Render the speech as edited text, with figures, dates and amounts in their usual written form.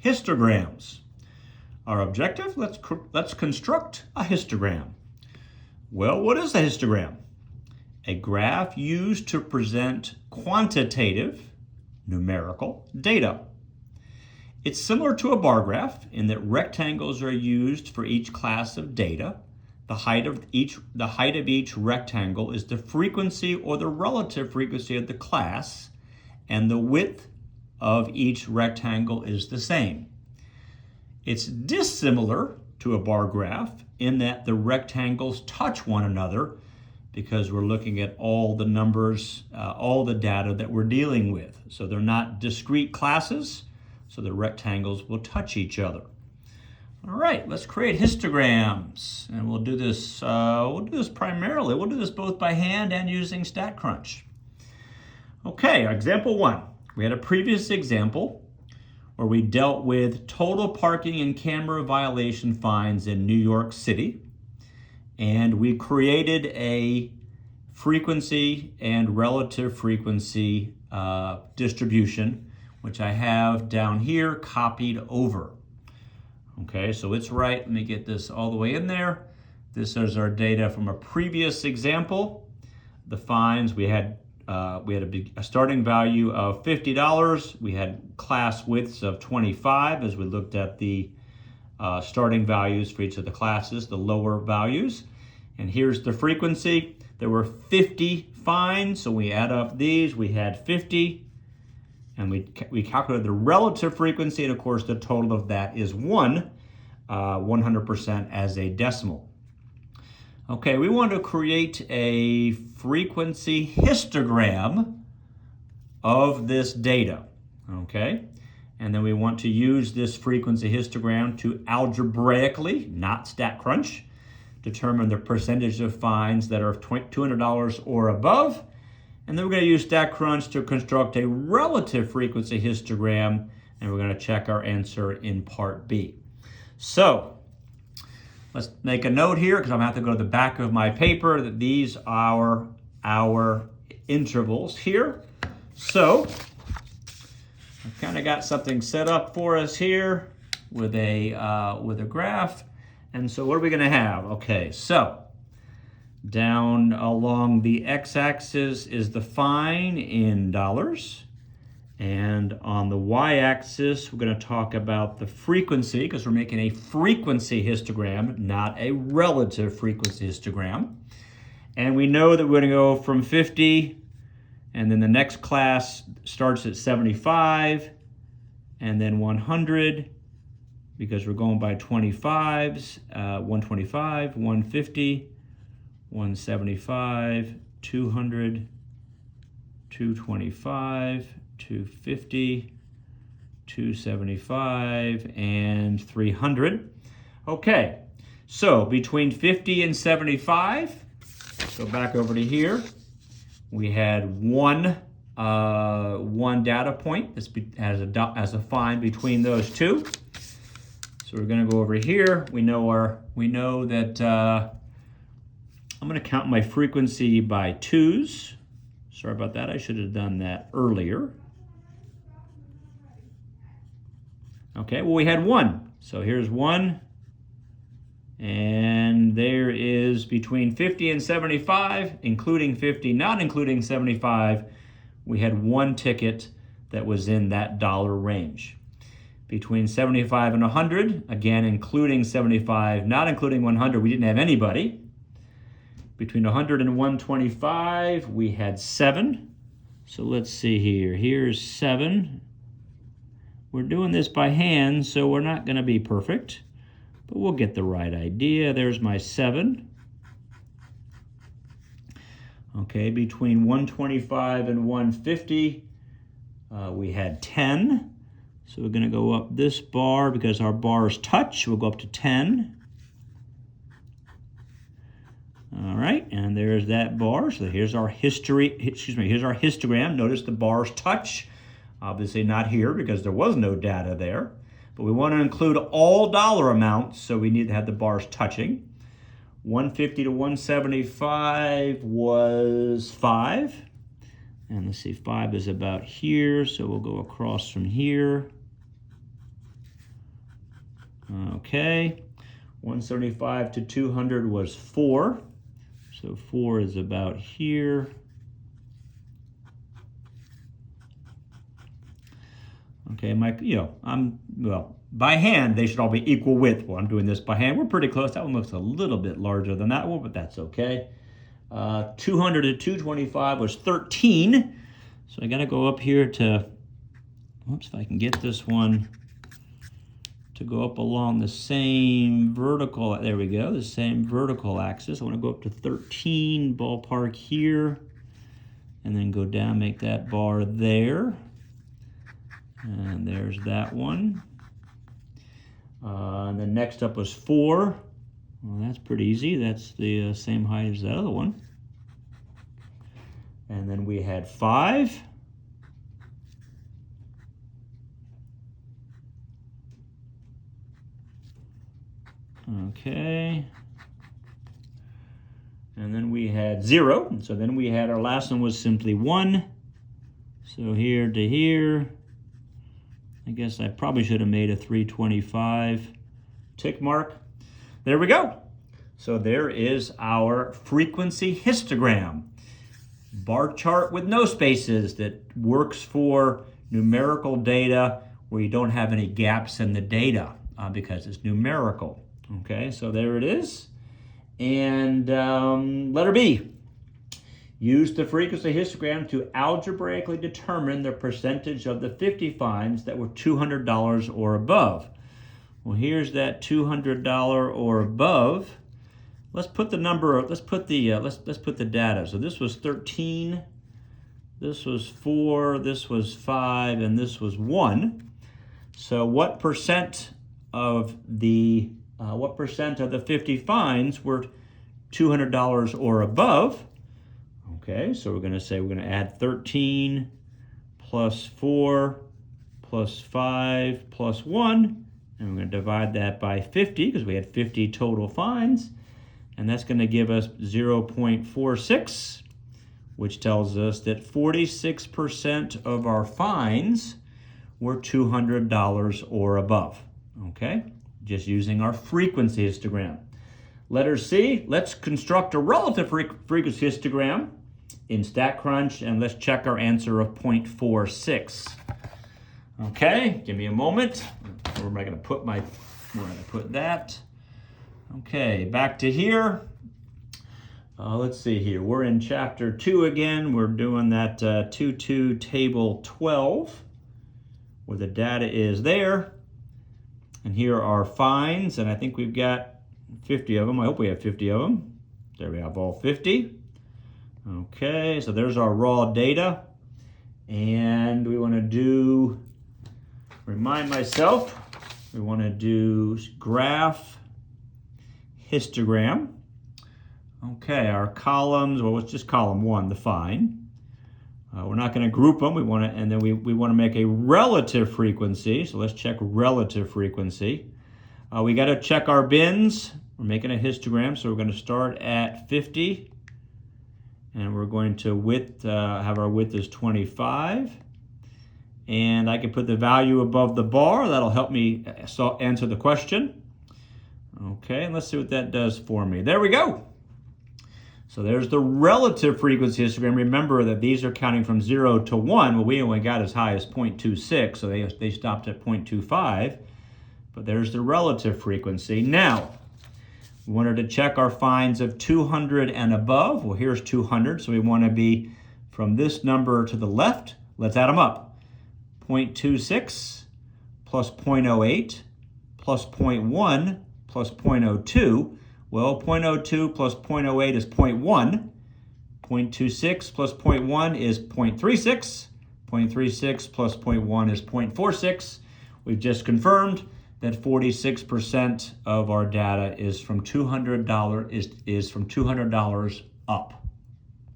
histograms. Our objective, let's construct a histogram. Well, what is a histogram? A graph used to present quantitative, numerical data. It's similar to a bar graph in that rectangles are used for each class of data. The height of each rectangle is the frequency or the relative frequency of the class, and the width of each rectangle is the same. It's dissimilar to a bar graph in that the rectangles touch one another because we're looking at all the numbers, all the data that we're dealing with. So they're not discrete classes, so the rectangles will touch each other. All right, let's create histograms, and we'll do this primarily. We'll do this both by hand and using StatCrunch. Okay, example 1. We had a previous example where we dealt with total parking and camera violation fines in New York City. And we created a frequency and relative frequency distribution, which I have down here copied over. Okay, so it's right. Let me get this all the way in there. This is our data from a previous example. The fines, we had a starting value of $50. We had class widths of 25 as we looked at the starting values for each of the classes, the lower values. And here's the frequency. There were 50 fines, so we add up these. We had 50, and we calculated the relative frequency, and of course the total of that is 1, 100% as a decimal. Okay, we want to create a frequency histogram of this data, okay? And then we want to use this frequency histogram to algebraically, not StatCrunch, determine the percentage of fines that are $200 or above. And then we're going to use StatCrunch to construct a relative frequency histogram, and we're going to check our answer in part B. So let's make a note here, because I'm going to have to go to the back of my paper, that these are our intervals here. So I've kind of got something set up for us here with a graph. And so what are we going to have? Okay, so down along the x-axis is the fine in dollars. And on the y-axis, we're going to talk about the frequency, because we're making a frequency histogram, not a relative frequency histogram. And we know that we're going to go from 50, and then the next class starts at 75, and then 100, because we're going by 25s, 125, 150, 175, 200, 225, 250, 275, and 300. Okay, so between 50 and 75, go back over to here, we had one data point as a fine between those two. So we're going to go over here. We know that I'm going to count my frequency by 2s. Sorry about that. I should have done that earlier. Okay, well, we had 1. So here's 1. And there is between 50 and 75, including 50, not including 75, we had 1 ticket that was in that dollar range. Between 75 and 100, again, including 75, not including 100, we didn't have anybody. Between 100 and 125, we had 7. So let's see here. Here's 7. We're doing this by hand, so we're not going to be perfect, but we'll get the right idea. There's my 7. Okay, between 125 and 150, we had 10. So we're going to go up this bar because our bars touch. We'll go up to 10. All right, and there's that bar. So here's our here's our histogram. Notice the bars touch. Obviously not here because there was no data there. But we want to include all dollar amounts, so we need to have the bars touching. 150 to 175 was 5. And let's see, 5 is about here, so we'll go across from here. Okay, 175 to 200 was 4. So 4 is about here. Okay, well, by hand, they should all be equal width. Well, I'm doing this by hand. We're pretty close. That one looks a little bit larger than that one, but that's okay. 200 to 225 was 13. So I got to go up here to, oops, if I can get this one to go up along the same vertical, there we go, the same vertical axis. I want to go up to 13 ballpark here, and then go down, make that bar there. And there's that one. And then next up was 4. Well, that's pretty easy. That's the same height as that other one. And then we had 5. Okay. And then we had 0. So then we had, our last one was simply 1. So here to here. I guess I probably should have made a 325 tick mark. There we go. So there is our frequency histogram. Bar chart with no spaces that works for numerical data where you don't have any gaps in the data because it's numerical. Okay, so there it is. And letter B. Use the frequency histogram to algebraically determine the percentage of the 50 finds that were $200 or above. Well, here's that $200 or above. Let's put the number. Let's put the data. So this was 13. This was 4. This was 5, and this was 1. So what percent of the 50 finds were $200 or above? Okay, so we're going to say we're going to add 13 plus 4 plus 5 plus 1, and we're going to divide that by 50 because we had 50 total finds, and that's going to give us 0.46, which tells us that 46% of our finds were $200 or above. Okay, just using our frequency histogram. Letter C, let's construct a relative frequency histogram in StatCrunch, and let's check our answer of 0.46. Okay, give me a moment. Where am I going to put that? Okay, back to here. Let's see here. We're in chapter 2 again. We're doing that 2.2 table 12, where the data is there. And here are our finds, and I think we've got 50 of them. I hope we have 50 of them. There we have all 50. Okay, so there's our raw data. And we want to do, remind myself, we want to do graph histogram. Okay, our columns, well, it's just column 1, the find. We're not going to group them. We want to, and then we want to make a relative frequency. So let's check relative frequency. We got to check our bins. We're making a histogram, so we're going to start at 50, and we're going to have our width is 25. And I can put the value above the bar. That'll help me answer the question. Okay, and let's see what that does for me. There we go. So there's the relative frequency histogram. Remember that these are counting from 0 to 1. Well, we only got as high as 0.26, so they stopped at 0.25. But there's the relative frequency. Now, we wanted to check our finds of 200 and above. Well, here's 200, so we want to be from this number to the left. Let's add them up. 0.26 plus 0.08 plus 0.1 plus 0.02. Well, 0.02 plus 0.08 is 0.1. 0.26 plus 0.1 is 0.36. 0.36 plus 0.1 is 0.46. We've just confirmed that 46% of our data is from $200 up.